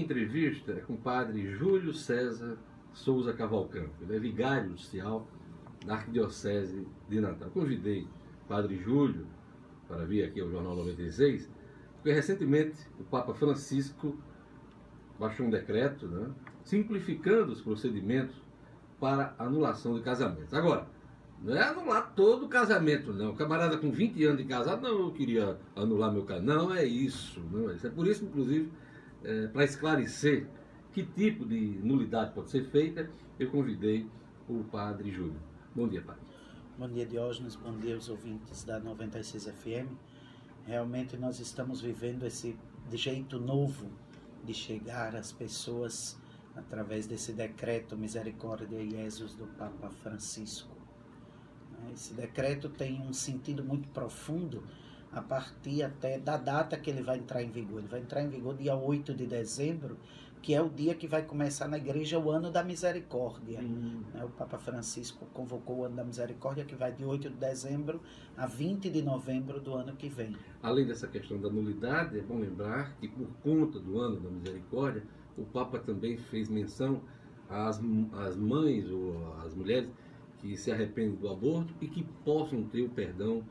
entrevista é com o padre Júlio César Souza Cavalcante. Ele é vigário judicial da Arquidiocese de Natal. Convidei o padre Júlio para vir aqui ao Jornal 96, porque recentemente o Papa Francisco baixou um decreto, né, simplificando os procedimentos para anulação de casamentos. Agora, não é anular todo o casamento, não. O camarada com 20 anos de casado, não, eu queria anular meu casamento. Não é isso. Não é isso. É por isso, inclusive, para esclarecer que tipo de nulidade pode ser feita, eu convidei o padre Júlio. Bom dia, padre. Bom dia, Diógenes. Bom dia aos ouvintes da 96 FM. Realmente nós estamos vivendo esse jeito novo de chegar às pessoas através desse decreto Misericórdia e Jesus do Papa Francisco. Esse decreto tem um sentido muito profundo a partir até da data que ele vai entrar em vigor. Ele vai entrar em vigor dia 8 de dezembro, que é o dia que vai começar na igreja o Ano da Misericórdia. O Papa Francisco convocou o Ano da Misericórdia, que vai de 8 de dezembro a 20 de novembro do ano que vem. Além dessa questão da nulidade, é bom lembrar que por conta do Ano da Misericórdia, o Papa também fez menção às mães ou às mulheres que se arrependem do aborto e que possam ter o perdão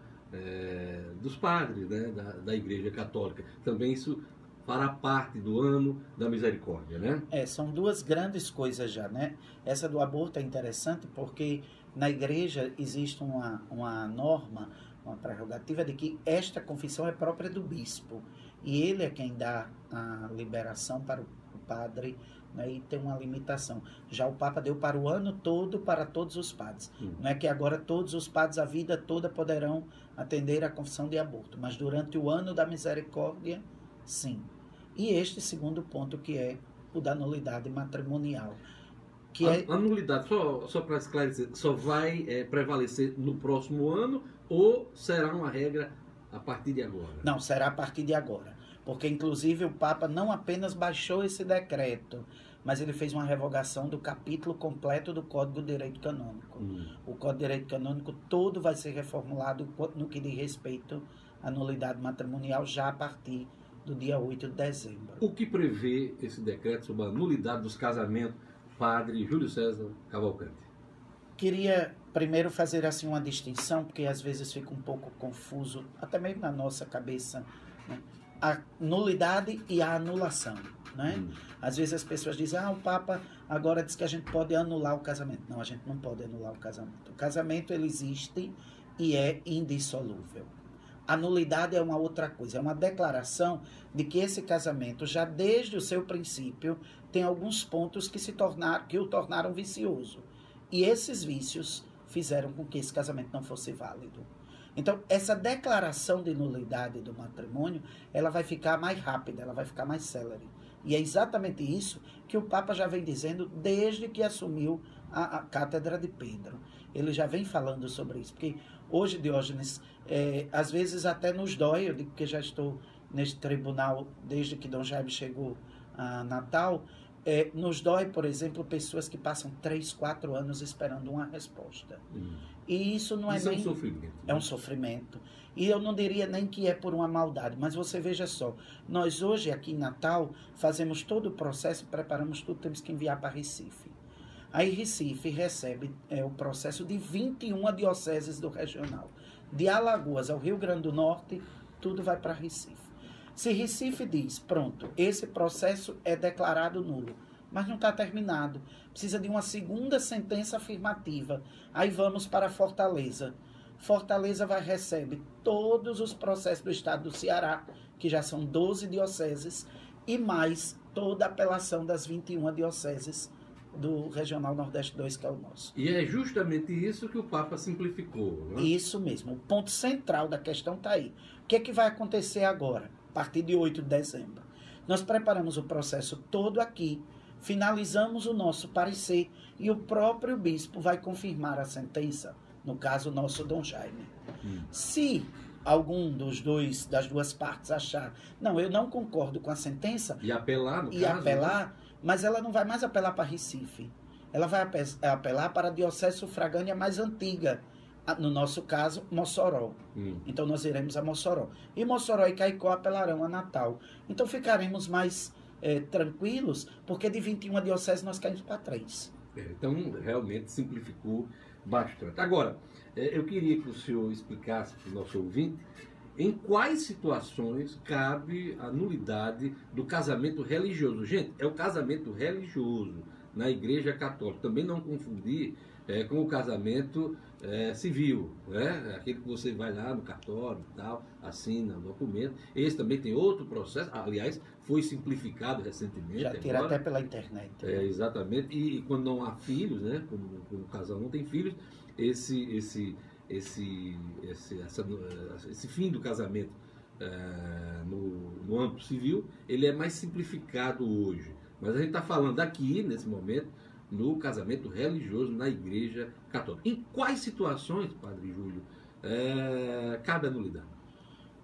dos padres, né, da Igreja Católica. Também isso fará parte do Ano da Misericórdia, né? São duas grandes coisas já, né? Essa do aborto é interessante porque na Igreja existe uma norma, uma prerrogativa de que esta confissão é própria do bispo. E ele é quem dá a liberação para o padre, né, e tem uma limitação. Já o Papa deu para o ano todo, para todos os padres. Não é que agora todos os padres a vida toda poderão atender à confissão de aborto, mas durante o Ano da Misericórdia, sim. E este segundo ponto, que é o da nulidade matrimonial. A nulidade, só para esclarecer, só vai prevalecer no próximo ano ou será uma regra a partir de agora? Não, será a partir de agora. Porque, inclusive, o Papa não apenas baixou esse decreto, mas ele fez uma revogação do capítulo completo do Código de Direito Canônico. O Código de Direito Canônico todo vai ser reformulado no que diz respeito à nulidade matrimonial já a partir do dia 8 de dezembro. O que prevê esse decreto sobre a nulidade dos casamentos, padre Júlio César Cavalcante? Queria primeiro fazer assim uma distinção, porque às vezes fica um pouco confuso, até mesmo na nossa cabeça, né? A nulidade e a anulação, né? Às vezes as pessoas dizem, o Papa agora diz que a gente pode anular o casamento. Não, a gente não pode anular o casamento. O casamento, ele existe e é indissolúvel. A nulidade é uma outra coisa, é uma declaração de que esse casamento, já desde o seu princípio, tem alguns pontos que o tornaram vicioso. E esses vícios fizeram com que esse casamento não fosse válido. Então, essa declaração de nulidade do matrimônio, ela vai ficar mais rápida, ela vai ficar mais célere. E é exatamente isso que o Papa já vem dizendo desde que assumiu a Cátedra de Pedro. Ele já vem falando sobre isso, porque hoje, Diógenes, às vezes até nos dói, eu digo que já estou neste tribunal desde que Dom Jaime chegou a Natal, nos dói, por exemplo, pessoas que passam 3, 4 anos esperando uma resposta. E isso não é nem... um sofrimento. É um sofrimento. E eu não diria nem que é por uma maldade, mas você veja só, nós hoje aqui em Natal fazemos todo o processo, preparamos tudo, temos que enviar para Recife. Aí Recife recebe o processo de 21 dioceses do regional. De Alagoas ao Rio Grande do Norte, tudo vai para Recife. Se Recife diz, pronto, esse processo é declarado nulo, mas não está terminado, precisa de uma segunda sentença afirmativa. Aí vamos para Fortaleza. Fortaleza recebe todos os processos do estado do Ceará, que já são 12 dioceses, e mais toda a apelação das 21 dioceses do Regional Nordeste 2, que é o nosso. E é justamente isso que o Papa simplificou, não é? Isso mesmo. O ponto central da questão está aí. O que é que vai acontecer agora, a partir de 8 de dezembro? Nós preparamos o processo todo aqui, finalizamos o nosso parecer e o próprio bispo vai confirmar a sentença, no caso nosso Dom Jaime. Se algum das duas partes achar, não, eu não concordo com a sentença, e apelar, no e caso, apelar, né? Mas ela não vai mais apelar para Recife, ela vai apelar para a diocese sufragânea mais antiga, no nosso caso, Mossoró. Então nós iremos a Mossoró. E Mossoró e Caicó apelarão a Natal. Então ficaremos mais tranquilos, porque de 21 dioceses nós caímos para 3. Então, realmente simplificou bastante. Agora, eu queria que o senhor explicasse para o nosso ouvinte em quais situações cabe a nulidade do casamento religioso. Gente, é o casamento religioso na Igreja Católica. Também não confundir com o casamento civil, né? Aquele que você vai lá no cartório e tal, assina o documento. Esse também tem outro processo, aliás, foi simplificado recentemente. Já tira até pela internet. Exatamente. E quando não há filhos, né? Quando o casal não tem filhos, esse fim do casamento no âmbito civil, ele é mais simplificado hoje. Mas a gente está falando aqui, nesse momento, no casamento religioso na Igreja Católica. Em quais situações, Padre Júlio, cabe a nulidade?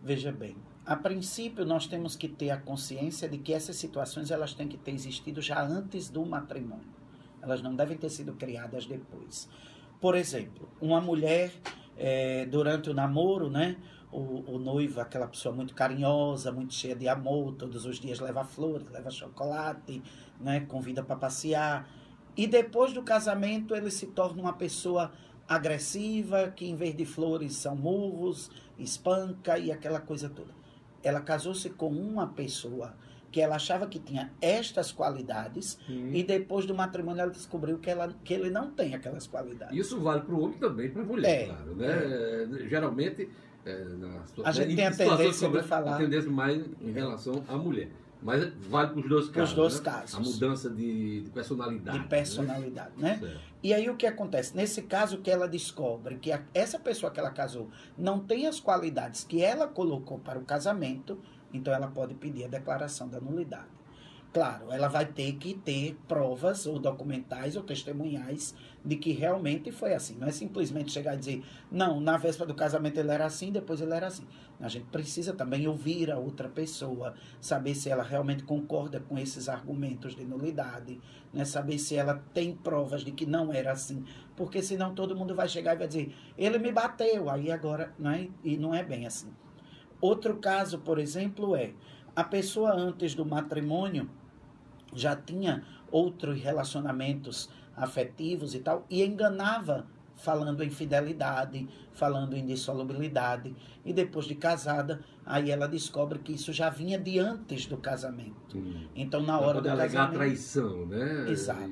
Veja bem, a princípio nós temos que ter a consciência de que essas situações elas têm que ter existido já antes do matrimônio. Elas não devem ter sido criadas depois. Por exemplo, uma mulher, durante o namoro, né, o noivo, aquela pessoa muito carinhosa, muito cheia de amor, todos os dias leva flores, leva chocolate, né, convida para passear. E depois do casamento ele se torna uma pessoa agressiva, que em vez de flores são murros, espanca e aquela coisa toda. Ela casou-se com uma pessoa que ela achava que tinha estas qualidades e depois do matrimônio ela descobriu que ele não tem aquelas qualidades. Isso vale para o homem também, para a mulher, claro. Né? Geralmente, a gente tem a tendência de falar... A tendência mais em relação à mulher. Mas vale para os dois casos. Os dois né? casos. A mudança de personalidade. De personalidade, né? E aí o que acontece? Nesse caso que ela descobre que essa pessoa que ela casou não tem as qualidades que ela colocou para o casamento, então ela pode pedir a declaração da nulidade. Claro, ela vai ter que ter provas ou documentais ou testemunhais de que realmente foi assim. Não é simplesmente chegar e dizer, não, na véspera do casamento ele era assim, depois ele era assim. A gente precisa também ouvir a outra pessoa, saber se ela realmente concorda com esses argumentos de nulidade, né? Saber se ela tem provas de que não era assim. Porque senão todo mundo vai chegar e vai dizer, ele me bateu, aí agora, né? E não é bem assim. Outro caso, por exemplo, a pessoa antes do matrimônio já tinha outros relacionamentos afetivos e tal, e enganava falando em fidelidade, falando em dissolubilidade, e depois de casada, aí ela descobre que isso já vinha de antes do casamento. Então, na hora do casamento... traição, né? Exato.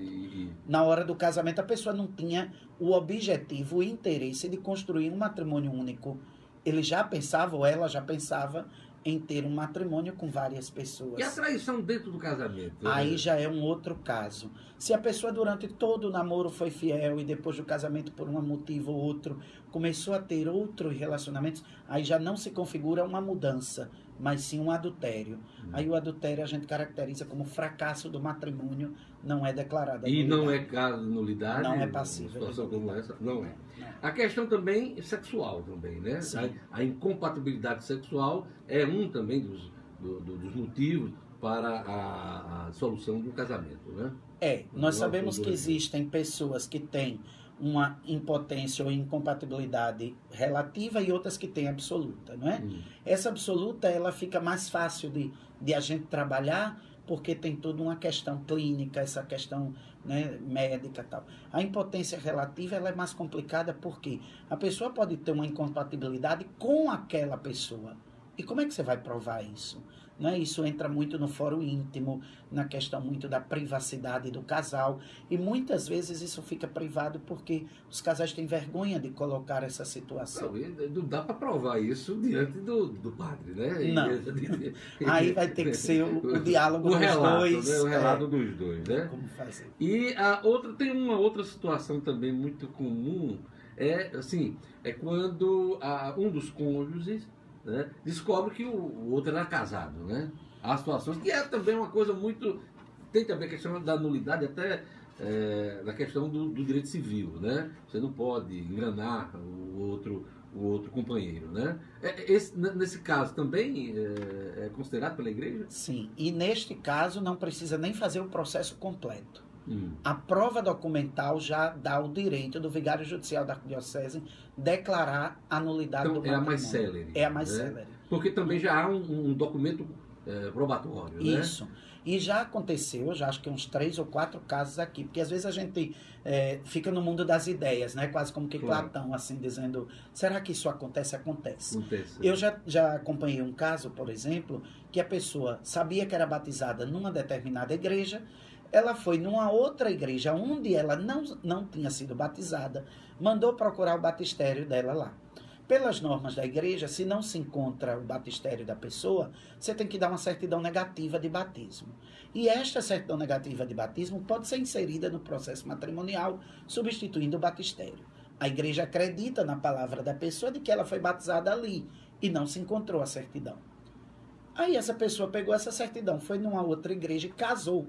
Na hora do casamento, a pessoa não tinha o objetivo, o interesse de construir um matrimônio único. Ele já pensava, ou ela já pensava, em ter um matrimônio com várias pessoas. E a traição dentro do casamento? Aí já é um outro caso. Se a pessoa durante todo o namoro foi fiel e depois do casamento, por um motivo ou outro, começou a ter outros relacionamentos, aí já não se configura uma mudança, mas sim um adultério. Aí o adultério a gente caracteriza como fracasso do matrimônio, não é declarado. E não é caso de nulidade? Não é passível. Situação como essa? Não é. A questão também sexual também, né? A incompatibilidade sexual é um também dos motivos para a solução do casamento, né? Nós sabemos que existem pessoas que têm uma impotência ou incompatibilidade relativa e outras que têm absoluta, não é? Essa absoluta, ela fica mais fácil de a gente trabalhar porque tem toda uma questão clínica, essa questão, né, médica e tal. A impotência relativa, ela é mais complicada porque a pessoa pode ter uma incompatibilidade com aquela pessoa. E como é que você vai provar isso? Né? Isso entra muito no fórum íntimo, na questão muito da privacidade do casal, e muitas vezes isso fica privado porque os casais têm vergonha de colocar essa situação. Não dá para provar isso diante do padre, né? Não. Aí vai ter que ser o diálogo dos dois. Né? O relato dos dois, né? Como fazer. E tem uma outra situação também muito comum, é quando um dos cônjuges, né, descobre que o outro era casado, né? Há situações que é também uma coisa muito... Tem também a questão da nulidade, até na questão do direito civil, né? Você não pode enganar o outro companheiro, né? Nesse caso também é considerado pela igreja? Sim, e neste caso não precisa nem fazer o processo completo. A prova documental já dá o direito do vigário judicial da arquidiocese declarar a nulidade do matrimônio. É a mais célere. É a mais célere. Porque também já há um documento probatório, né? Isso. E já aconteceu, já acho que uns 3 ou 4 casos aqui, porque às vezes a gente fica no mundo das ideias, né? Quase como que Claro. Platão, assim, dizendo, será que isso acontece? Acontece. Acontece. Eu já acompanhei um caso, por exemplo, que a pessoa sabia que era batizada numa determinada igreja, ela foi numa outra igreja onde ela não tinha sido batizada, mandou procurar o batistério dela lá. Pelas normas da igreja, se não se encontra o batistério da pessoa, você tem que dar uma certidão negativa de batismo. E esta certidão negativa de batismo pode ser inserida no processo matrimonial, substituindo o batistério. A igreja acredita na palavra da pessoa de que ela foi batizada ali e não se encontrou a certidão. Aí essa pessoa pegou essa certidão, foi numa outra igreja e casou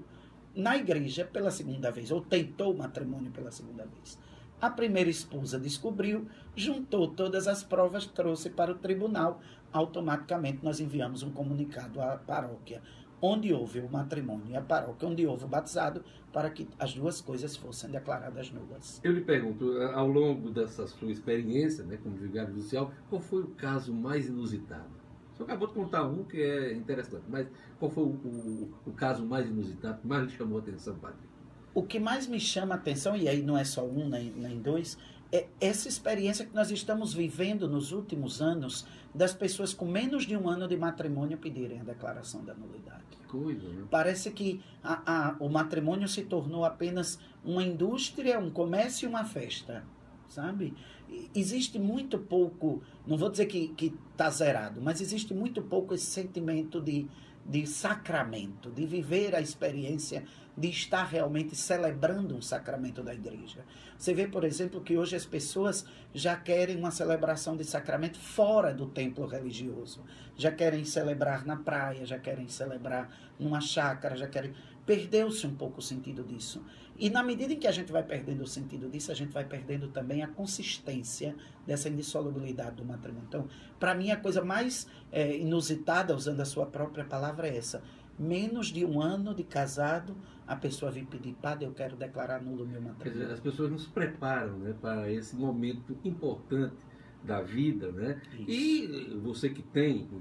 na igreja pela segunda vez, ou tentou o matrimônio pela segunda vez. A primeira esposa descobriu, juntou todas as provas, trouxe para o tribunal. Automaticamente nós enviamos um comunicado à paróquia onde houve o matrimônio e a paróquia onde houve o batizado, para que as duas coisas fossem declaradas nulas. Eu lhe pergunto, ao longo dessa sua experiência, né, como vigário judicial, qual foi o caso mais inusitado? O senhor acabou de contar um que é interessante, mas qual foi o caso mais inusitado, que mais lhe chamou a atenção, padre? O que mais me chama a atenção, e aí não é só um nem dois, é essa experiência que nós estamos vivendo nos últimos anos das pessoas com menos de 1 ano de matrimônio pedirem a declaração da nulidade. Que coisa, né? Parece que o matrimônio se tornou apenas uma indústria, um comércio e uma festa, sabe? Existe muito pouco, não vou dizer que está zerado, mas existe muito pouco esse sentimento de sacramento, de viver a experiência de estar realmente celebrando um sacramento da igreja. Você vê, por exemplo, que hoje as pessoas já querem uma celebração de sacramento fora do templo religioso. Já querem celebrar na praia, já querem celebrar numa chácara, já querem... Perdeu-se um pouco o sentido disso. E na medida em que a gente vai perdendo o sentido disso, a gente vai perdendo também a consistência dessa indissolubilidade do matrimônio. Então, para mim, a coisa mais inusitada, usando a sua própria palavra, é essa. Menos de 1 ano de casado, a pessoa vem pedir, padre, eu quero declarar nulo o meu matrimônio. Quer dizer, as pessoas não se preparam, né, para esse momento importante da vida, né? Isso. E você que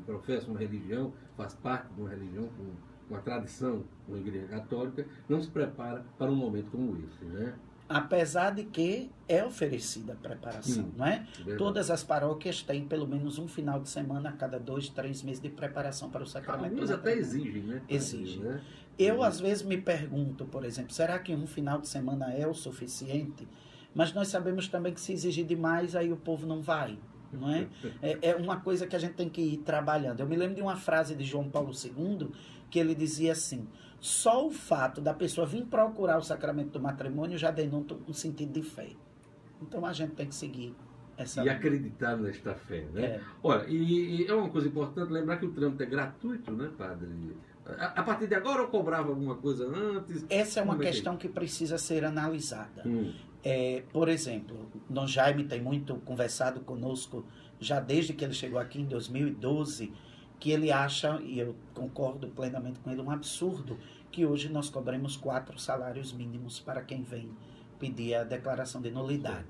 professa uma religião, faz parte de uma religião com uma tradição, uma igreja católica, não se prepara para um momento como esse, né? Apesar de que é oferecida a preparação, não é? Verdade. Todas as paróquias têm pelo menos um final de semana a cada 2, 3 meses de preparação para o sacramento. Alguns até exigem, né? Exigem. Né? Eu, às vezes, me pergunto, por exemplo, será que um final de semana é o suficiente? Mas nós sabemos também que se exigir demais, aí o povo não vai, não é? É uma coisa que a gente tem que ir trabalhando. Eu me lembro de uma frase de João Paulo II, que ele dizia assim, só o fato da pessoa vir procurar o sacramento do matrimônio já denota um sentido de fé. Então a gente tem que seguir essa... E acreditar nesta fé, né? É. Olha, e é uma coisa importante lembrar que o trâmite é gratuito, né, padre? A partir de agora eu cobrava alguma coisa antes? Essa é uma questão que precisa ser analisada. Hum. Por exemplo, Dom Jaime tem muito conversado conosco, já desde que ele chegou aqui em 2012, que ele acha, e eu concordo plenamente com ele, um absurdo que hoje nós cobremos 4 salários mínimos para quem vem pedir a declaração de nulidade.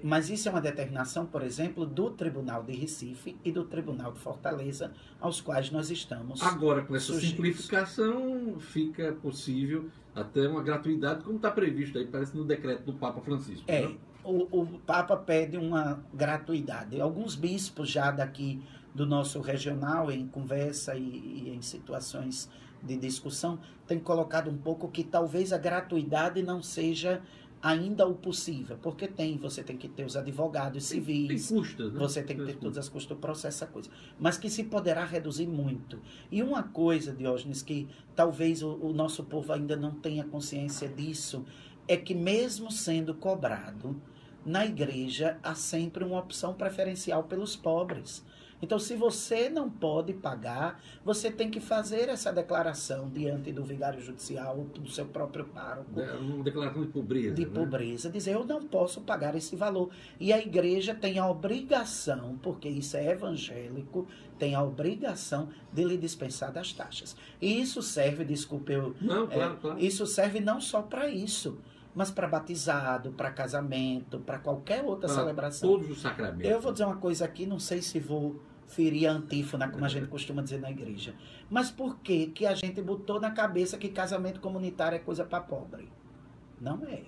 Mas isso é uma determinação, por exemplo, do Tribunal de Recife e do Tribunal de Fortaleza, aos quais nós estamos Agora, com essa sujeitos. simplificação, fica possível até uma gratuidade, como está previsto aí, parece no decreto do Papa Francisco. Né? O Papa pede uma gratuidade. Alguns bispos já daqui do nosso regional, em conversa e em situações de discussão, têm colocado um pouco que talvez a gratuidade não seja ainda o possível, porque você tem que ter os advogados civis, tem custas, né? Você tem que ter todas as custas do processo, essa coisa. Mas que se poderá reduzir muito. E uma coisa, Diógenes, que talvez o nosso povo ainda não tenha consciência disso, é que mesmo sendo cobrado, na igreja há sempre uma opção preferencial pelos pobres. Então, se você não pode pagar, você tem que fazer essa declaração diante do vigário judicial ou do seu próprio pároco. Uma declaração de pobreza. De pobreza. Dizer, eu não posso pagar esse valor. E a igreja tem a obrigação, porque isso é evangélico, tem a obrigação de lhe dispensar das taxas. E isso serve, desculpe eu... Não, claro. Isso serve não só para isso, mas para batizado, para casamento, para qualquer outra celebração. Todos os sacramentos. Eu vou dizer uma coisa aqui, não sei se vou ferir a antífona, como a gente costuma dizer na igreja. Mas por que que a gente botou na cabeça que casamento comunitário é coisa para pobre? Não é.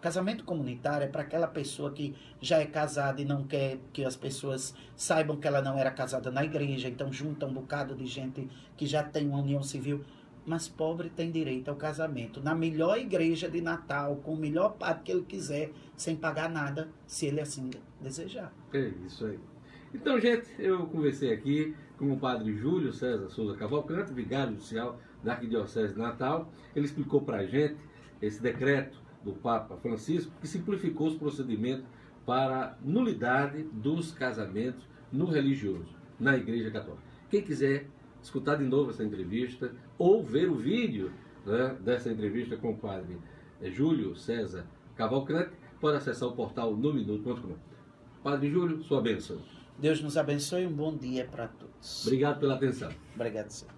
Casamento comunitário é para aquela pessoa que já é casada e não quer que as pessoas saibam que ela não era casada na igreja, então junta um bocado de gente que já tem uma união civil. Mas pobre tem direito ao casamento na melhor igreja de Natal, com o melhor padre que ele quiser, sem pagar nada, se ele assim desejar. É isso aí. Então, gente, eu conversei aqui com o padre Júlio César Souza Cavalcante, vigário judicial da Arquidiocese de Natal. Ele explicou para a gente esse decreto do Papa Francisco, que simplificou os procedimentos para nulidade dos casamentos no religioso, na Igreja Católica. Quem quiser escutar de novo essa entrevista ou ver o vídeo, né, dessa entrevista com o padre Júlio César Cavalcante, pode acessar o portal nominuto.com. Padre Júlio, sua bênção. Deus nos abençoe e um bom dia para todos. Obrigado pela atenção. Obrigado, senhor.